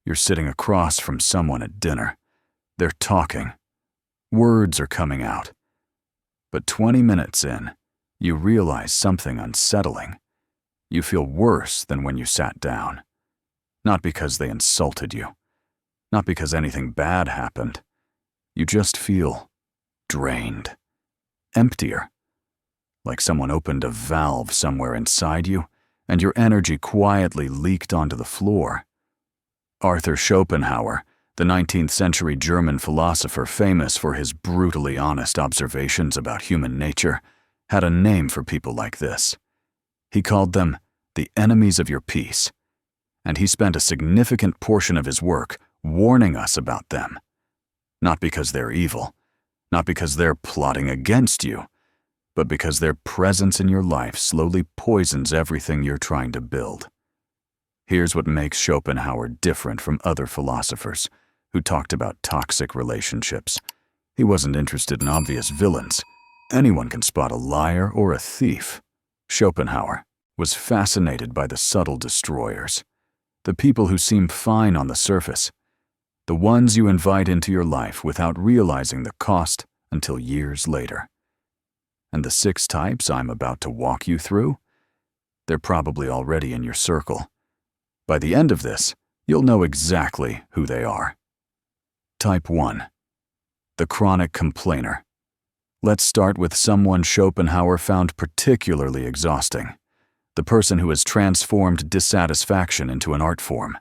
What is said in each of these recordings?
You're sitting across from someone at dinner. They're talking. Words are coming out. But 20 minutes in, you realize something unsettling. You feel worse than when you sat down. Not because they insulted you. Not because anything bad happened. You just feel drained. Emptier. Like someone opened a valve somewhere inside you, and your energy quietly leaked onto the floor. Arthur Schopenhauer, the 19th century German philosopher famous for his brutally honest observations about human nature, had a name for people like this. He called them the enemies of your peace, and he spent a significant portion of his work warning us about them. Not because they're evil, not because they're plotting against you, but because their presence in your life slowly poisons everything you're trying to build. Here's what makes Schopenhauer different from other philosophers who talked about toxic relationships. He wasn't interested in obvious villains. Anyone can spot a liar or a thief. Schopenhauer was fascinated by the subtle destroyers, the people who seem fine on the surface, the ones you invite into your life without realizing the cost until years later. And the 6 types I'm about to walk you through, they're probably already in your circle. By the end of this, you'll know exactly who they are. Type 1. The chronic complainer. Let's start with someone Schopenhauer found particularly exhausting. The person who has transformed dissatisfaction into an art form.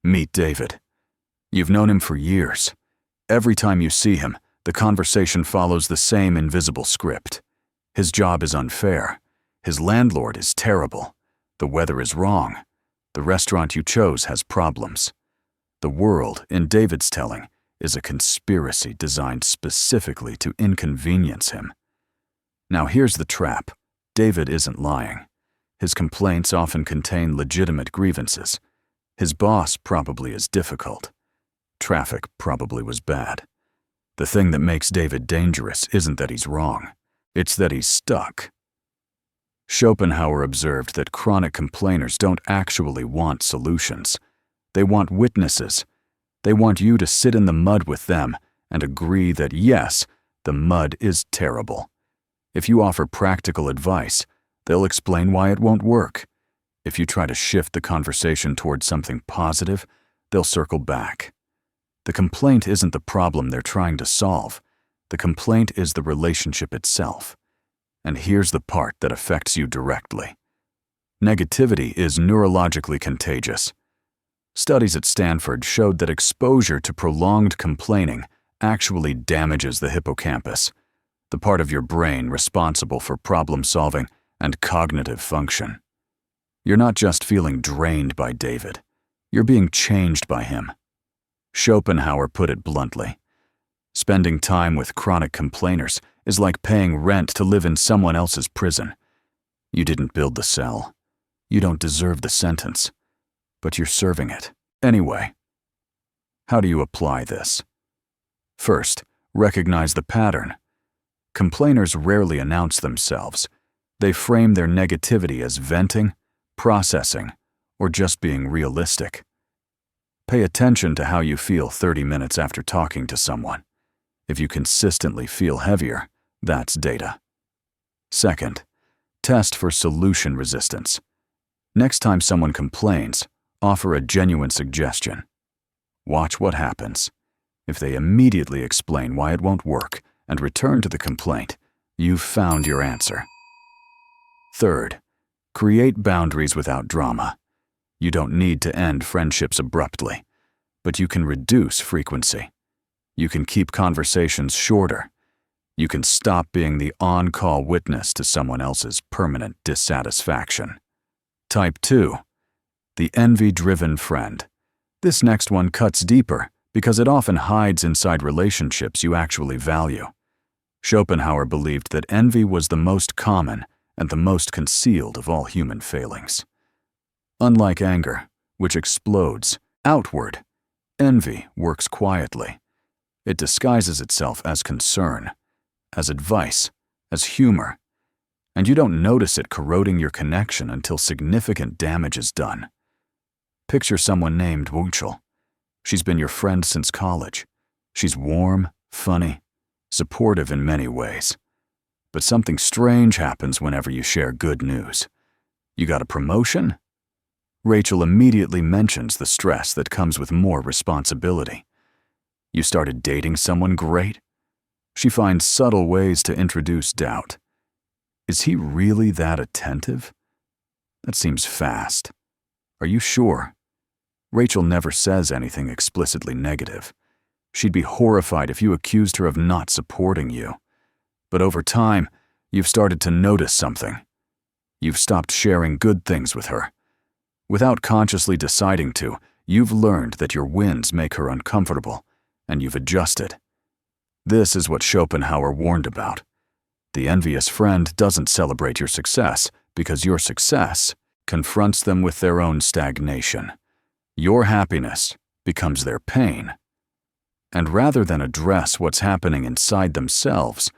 Meet David. You've known him for years. Every time you see him, the conversation follows the same invisible script. His job is unfair. His landlord is terrible. The weather is wrong. The restaurant you chose has problems. The world, in David's telling, is a conspiracy designed specifically to inconvenience him. Now here's the trap. David isn't lying. His complaints often contain legitimate grievances. His boss probably is difficult. Traffic probably was bad. The thing that makes David dangerous isn't that he's wrong. It's that he's stuck. Schopenhauer observed that chronic complainers don't actually want solutions. They want witnesses. They want you to sit in the mud with them and agree that yes, the mud is terrible. If you offer practical advice, they'll explain why it won't work. If you try to shift the conversation towards something positive, they'll circle back. The complaint isn't the problem they're trying to solve. The complaint is the relationship itself. And here's the part that affects you directly. Negativity is neurologically contagious. Studies at Stanford showed that exposure to prolonged complaining actually damages the hippocampus, the part of your brain responsible for problem-solving and cognitive function. You're not just feeling drained by David. You're being changed by him. Schopenhauer put it bluntly. Spending time with chronic complainers is like paying rent to live in someone else's prison. You didn't build the cell. You don't deserve the sentence. But you're serving it anyway. How do you apply this? First, recognize the pattern. Complainers rarely announce themselves. They frame their negativity as venting, processing, or just being realistic. Pay attention to how you feel 30 minutes after talking to someone. If you consistently feel heavier, that's data. Second, test for solution resistance. Next time someone complains, offer a genuine suggestion. Watch what happens. If they immediately explain why it won't work and return to the complaint, you've found your answer. Third, create boundaries without drama. You don't need to end friendships abruptly, but you can reduce frequency. You can keep conversations shorter. You can stop being the on-call witness to someone else's permanent dissatisfaction. Type 2. The envy-driven friend. This next one cuts deeper because it often hides inside relationships you actually value. Schopenhauer believed that envy was the most common and the most concealed of all human failings. Unlike anger, which explodes outward, envy works quietly. It disguises itself as concern, as advice, as humor, and you don't notice it corroding your connection until significant damage is done. Picture someone named Wuchel. She's been your friend since college. She's warm, funny, supportive in many ways. But something strange happens whenever you share good news. You got a promotion? Rachel immediately mentions the stress that comes with more responsibility. You started dating someone great? She finds subtle ways to introduce doubt. Is he really that attentive? That seems fast. Are you sure? Rachel never says anything explicitly negative. She'd be horrified if you accused her of not supporting you. But over time, you've started to notice something. You've stopped sharing good things with her. Without consciously deciding to, you've learned that your wins make her uncomfortable, and you've adjusted. This is what Schopenhauer warned about. The envious friend doesn't celebrate your success because your success confronts them with their own stagnation. Your happiness becomes their pain. And rather than address what's happening inside themselves,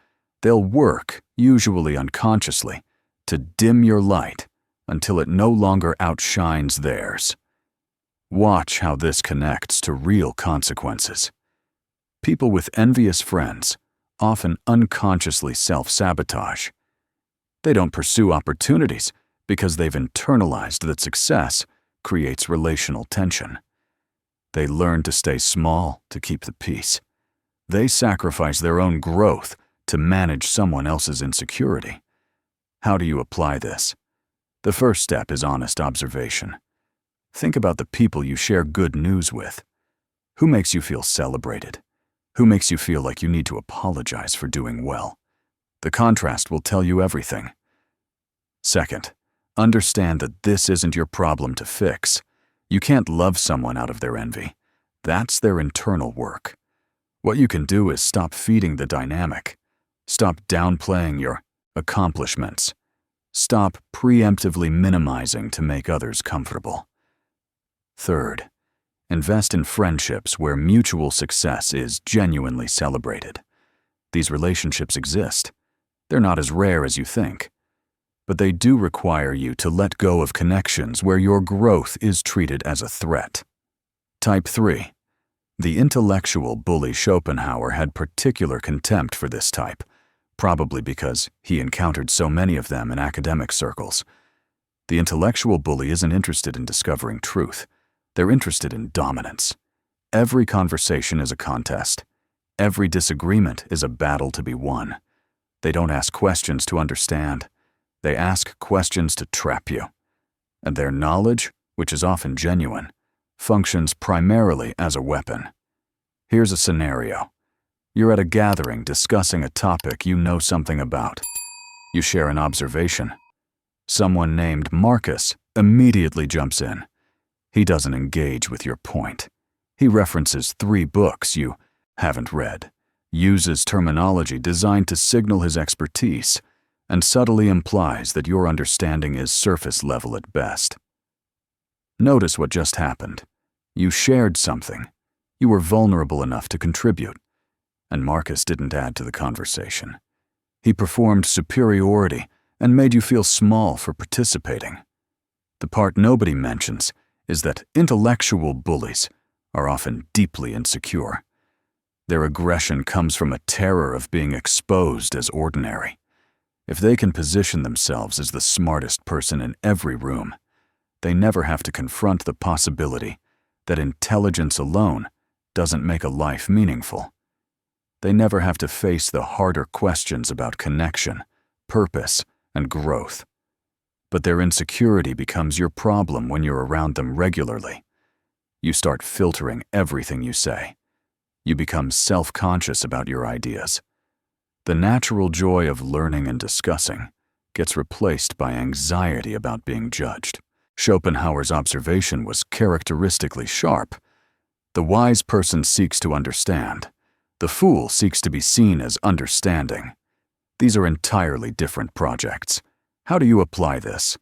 they'll work, usually unconsciously, to dim your light until it no longer outshines theirs. Watch how this connects to real consequences. People with envious friends often unconsciously self-sabotage. They don't pursue opportunities because they've internalized that success creates relational tension. They learn to stay small to keep the peace. They sacrifice their own growth to manage someone else's insecurity. How do you apply this? The first step is honest observation. Think about the people you share good news with. Who makes you feel celebrated? Who makes you feel like you need to apologize for doing well? The contrast will tell you everything. Second, understand that this isn't your problem to fix. You can't love someone out of their envy. That's their internal work. What you can do is stop feeding the dynamic. Stop downplaying your accomplishments. Stop preemptively minimizing to make others comfortable. Third, invest in friendships where mutual success is genuinely celebrated. These relationships exist. They're not as rare as you think. But they do require you to let go of connections where your growth is treated as a threat. Type 3. The intellectual bully Schopenhauer had particular contempt for this type, probably because he encountered so many of them in academic circles. The intellectual bully isn't interested in discovering truth. They're interested in dominance. Every conversation is a contest. Every disagreement is a battle to be won. They don't ask questions to understand. They ask questions to trap you. And their knowledge, which is often genuine, functions primarily as a weapon. Here's a scenario. You're at a gathering discussing a topic you know something about. You share an observation. Someone named Marcus immediately jumps in. He doesn't engage with your point. He references 3 books you haven't read, uses terminology designed to signal his expertise, and subtly implies that your understanding is surface level at best. Notice what just happened. You shared something. You were vulnerable enough to contribute. And Marcus didn't add to the conversation. He performed superiority and made you feel small for participating. The part nobody mentions is that intellectual bullies are often deeply insecure. Their aggression comes from a terror of being exposed as ordinary. If they can position themselves as the smartest person in every room, they never have to confront the possibility that intelligence alone doesn't make a life meaningful. They never have to face the harder questions about connection, purpose, and growth. But their insecurity becomes your problem when you're around them regularly. You start filtering everything you say. You become self-conscious about your ideas. The natural joy of learning and discussing gets replaced by anxiety about being judged. Schopenhauer's observation was characteristically sharp. The wise person seeks to understand. The fool seeks to be seen as understanding. These are entirely different projects. How do you apply this?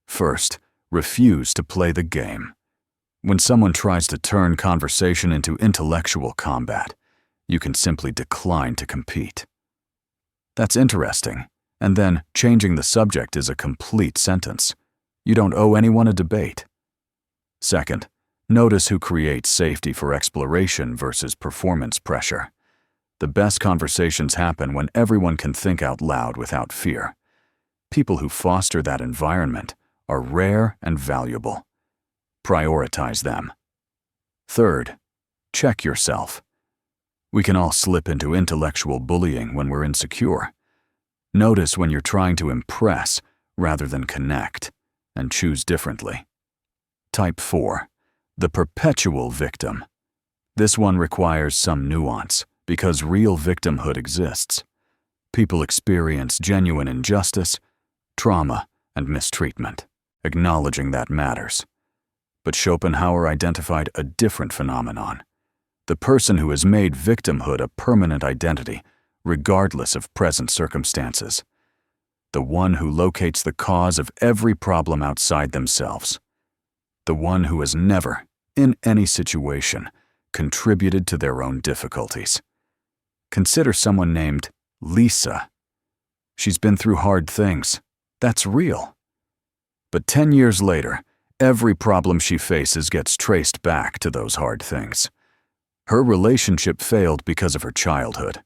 First, refuse to play the game. When someone tries to turn conversation into intellectual combat, you can simply decline to compete. That's interesting, and then changing the subject is a complete sentence. You don't owe anyone a debate. Second, Notice who creates safety for exploration versus performance pressure. The best conversations happen when everyone can think out loud without fear. People who foster that environment are rare and valuable. Prioritize them. Third, check yourself. We can all slip into intellectual bullying when we're insecure. Notice when you're trying to impress rather than connect, and choose differently. Type 4. The perpetual victim. This one requires some nuance because real victimhood exists. People experience genuine injustice, trauma, and mistreatment. Acknowledging that matters. But Schopenhauer identified a different phenomenon. The person who has made victimhood a permanent identity, regardless of present circumstances. The one who locates the cause of every problem outside themselves. The one who has never, in any situation, contributed to their own difficulties. Consider someone named Lisa. She's been through hard things. That's real. But 10 years later, every problem she faces gets traced back to those hard things. Her relationship failed because of her childhood.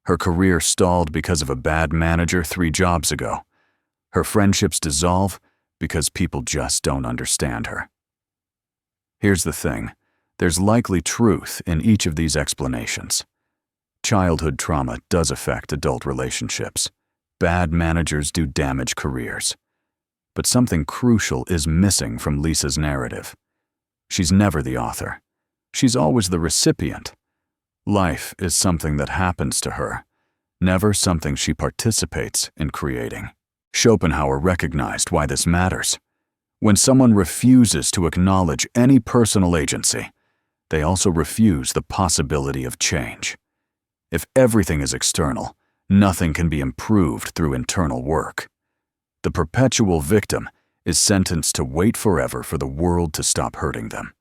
Her career stalled because of a bad manager 3 jobs ago. Her friendships dissolve because people just don't understand her. Here's the thing. There's likely truth in each of these explanations. Childhood trauma does affect adult relationships. Bad managers do damage careers. But something crucial is missing from Lisa's narrative. She's never the author. She's always the recipient. Life is something that happens to her, never something she participates in creating. Schopenhauer recognized why this matters. When someone refuses to acknowledge any personal agency, they also refuse the possibility of change. If everything is external, nothing can be improved through internal work. The perpetual victim is sentenced to wait forever for the world to stop hurting them.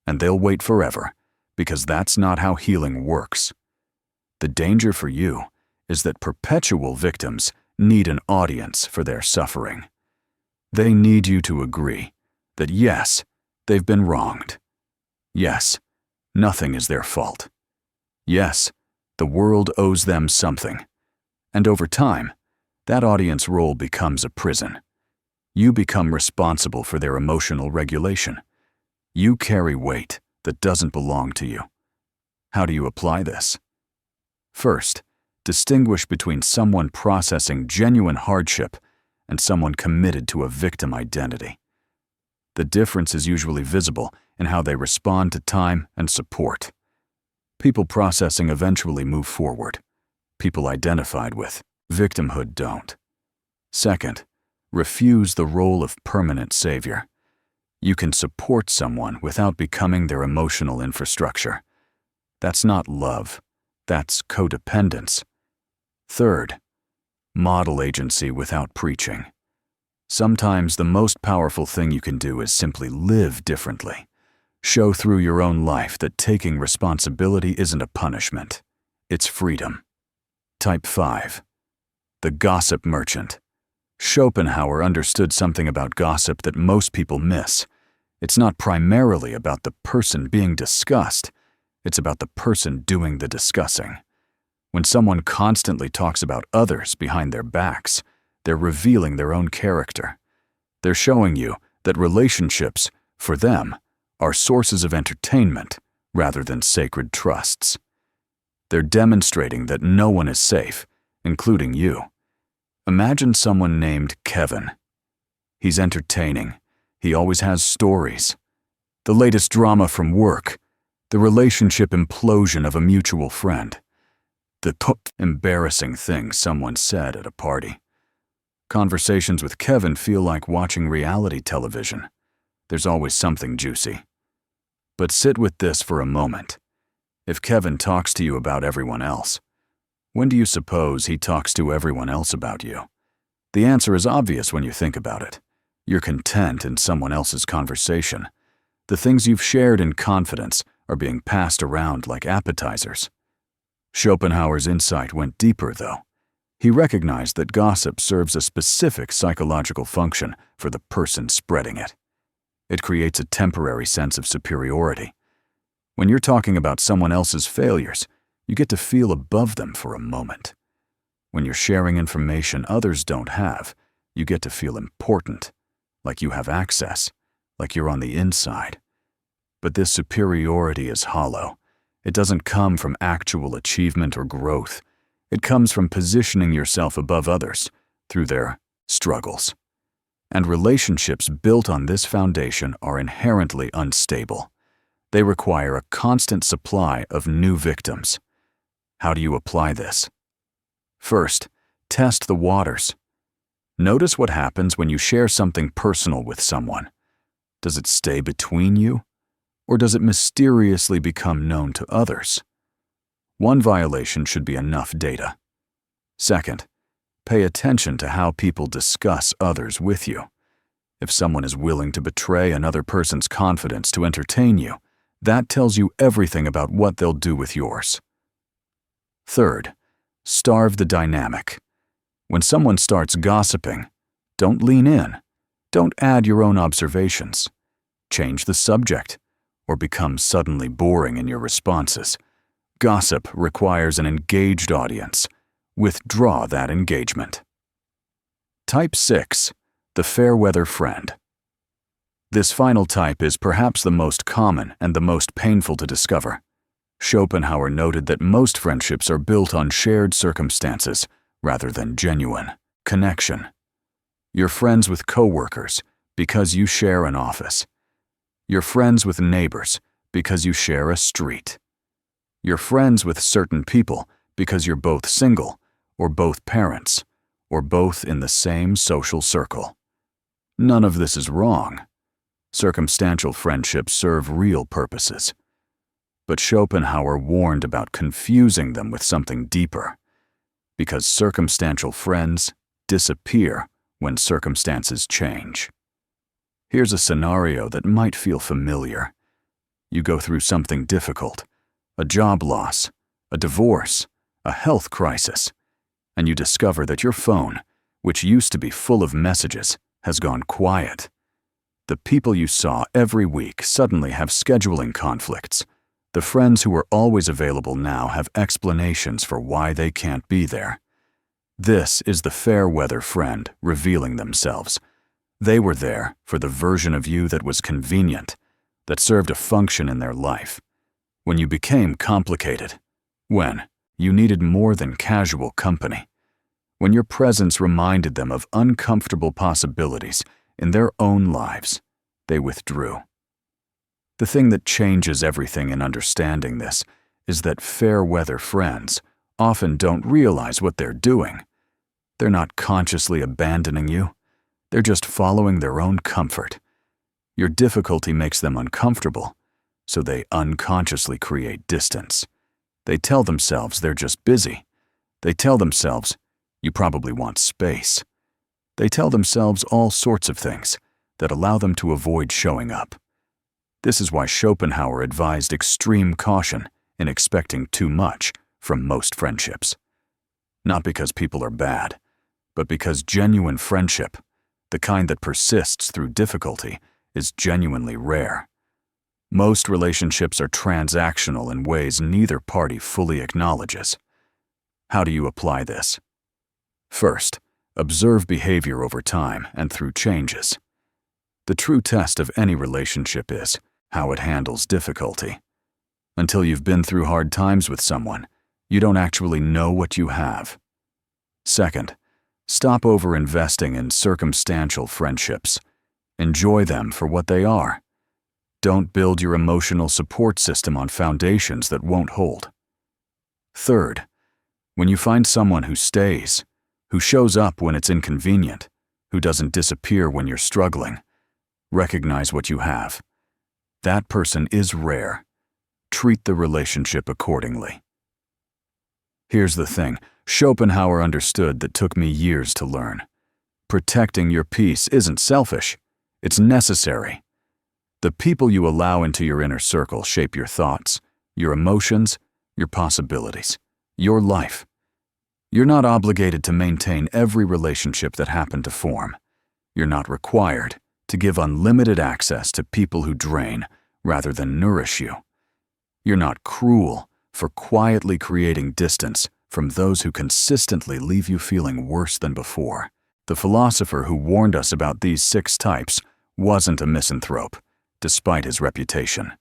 And they'll wait forever because that's not how healing works. The danger for you is that perpetual victims need an audience for their suffering. They need you to agree that yes, they've been wronged. Yes, nothing is their fault. Yes, the world owes them something. And over time, that audience role becomes a prison. You become responsible for their emotional regulation. You carry weight that doesn't belong to you. How do you apply this? First, distinguish between someone processing genuine hardship and someone committed to a victim identity. The difference is usually visible in how they respond to time and support. People processing eventually move forward. People identified with victimhood don't. Second, refuse the role of permanent savior. You can support someone without becoming their emotional infrastructure. That's not love. That's codependence. Third, model agency without preaching. Sometimes the most powerful thing you can do is simply live differently. Show through your own life that taking responsibility isn't a punishment. It's freedom. Type 5. The gossip merchant. Schopenhauer understood something about gossip that most people miss. It's not primarily about the person being discussed. It's about the person doing the discussing. When someone constantly talks about others behind their backs, they're revealing their own character. They're showing you that relationships, for them, are sources of entertainment rather than sacred trusts. They're demonstrating that no one is safe, including you. Imagine someone named Kevin. He's entertaining. He always has stories. The latest drama from work, the relationship implosion of a mutual friend, the embarrassing thing someone said at a party. Conversations with Kevin feel like watching reality television. There's always something juicy. But sit with this for a moment. If Kevin talks to you about everyone else, when do you suppose he talks to everyone else about you? The answer is obvious when you think about it. You're content in someone else's conversation. The things you've shared in confidence are being passed around like appetizers. Schopenhauer's insight went deeper, though. He recognized that gossip serves a specific psychological function for the person spreading it. It creates a temporary sense of superiority. When you're talking about someone else's failures, you get to feel above them for a moment. When you're sharing information others don't have, you get to feel important, like you have access, like you're on the inside. But this superiority is hollow. It doesn't come from actual achievement or growth. It comes from positioning yourself above others through their struggles. And relationships built on this foundation are inherently unstable. They require a constant supply of new victims. How do you apply this? First, test the waters. Notice what happens when you share something personal with someone. Does it stay between you, or does it mysteriously become known to others? One violation should be enough data. Second, pay attention to how people discuss others with you. If someone is willing to betray another person's confidence to entertain you, that tells you everything about what they'll do with yours. Third, starve the dynamic. When someone starts gossiping, don't lean in. Don't add your own observations. Change the subject, or become suddenly boring in your responses. Gossip requires an engaged audience. Withdraw that engagement. Type 6, the fair-weather friend. This final type is perhaps the most common and the most painful to discover. Schopenhauer noted that most friendships are built on shared circumstances rather than genuine connection. You're friends with coworkers because you share an office. You're friends with neighbors because you share a street. You're friends with certain people because you're both single, or both parents, or both in the same social circle. None of this is wrong. Circumstantial friendships serve real purposes. But Schopenhauer warned about confusing them with something deeper, because circumstantial friends disappear when circumstances change. Here's a scenario that might feel familiar. You go through something difficult, a job loss, a divorce, a health crisis, and you discover that your phone, which used to be full of messages, has gone quiet. The people you saw every week suddenly have scheduling conflicts. The friends who are always available now have explanations for why they can't be there. This is the fair-weather friend revealing themselves. They were there for the version of you that was convenient, that served a function in their life. When you became complicated, when you needed more than casual company, when your presence reminded them of uncomfortable possibilities in their own lives, they withdrew. The thing that changes everything in understanding this is that fair-weather friends often don't realize what they're doing. They're not consciously abandoning you. They're just following their own comfort. Your difficulty makes them uncomfortable, so they unconsciously create distance. They tell themselves they're just busy. They tell themselves, you probably want space. They tell themselves all sorts of things that allow them to avoid showing up. This is why Schopenhauer advised extreme caution in expecting too much from most friendships. Not because people are bad, but because genuine friendship, the kind that persists through difficulty, is genuinely rare. Most relationships are transactional in ways neither party fully acknowledges. How do you apply this? First, observe behavior over time and through changes. The true test of any relationship is how it handles difficulty. Until you've been through hard times with someone, you don't actually know what you have. Second, stop over-investing in circumstantial friendships. Enjoy them for what they are. Don't build your emotional support system on foundations that won't hold. Third, when you find someone who stays, who shows up when it's inconvenient, who doesn't disappear when you're struggling, recognize what you have. That person is rare. Treat the relationship accordingly. Here's the thing Schopenhauer understood that took me years to learn. Protecting your peace isn't selfish. It's necessary. The people you allow into your inner circle shape your thoughts, your emotions, your possibilities, your life. You're not obligated to maintain every relationship that happened to form. You're not required. to give unlimited access to people who drain rather than nourish you. You're not cruel for quietly creating distance from those who consistently leave you feeling worse than before. The philosopher who warned us about these 6 types wasn't a misanthrope, despite his reputation.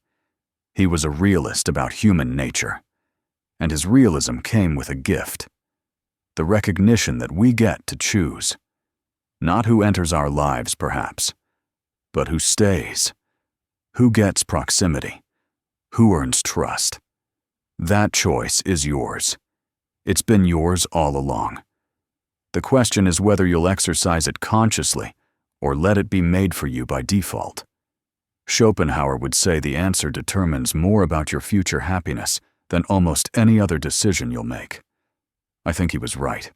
He was a realist about human nature, and his realism came with a gift: the recognition that we get to choose. Not who enters our lives, perhaps, but who stays, who gets proximity, who earns trust. That choice is yours. It's been yours all along. The question is whether you'll exercise it consciously or let it be made for you by default. Schopenhauer would say the answer determines more about your future happiness than almost any other decision you'll make. I think he was right.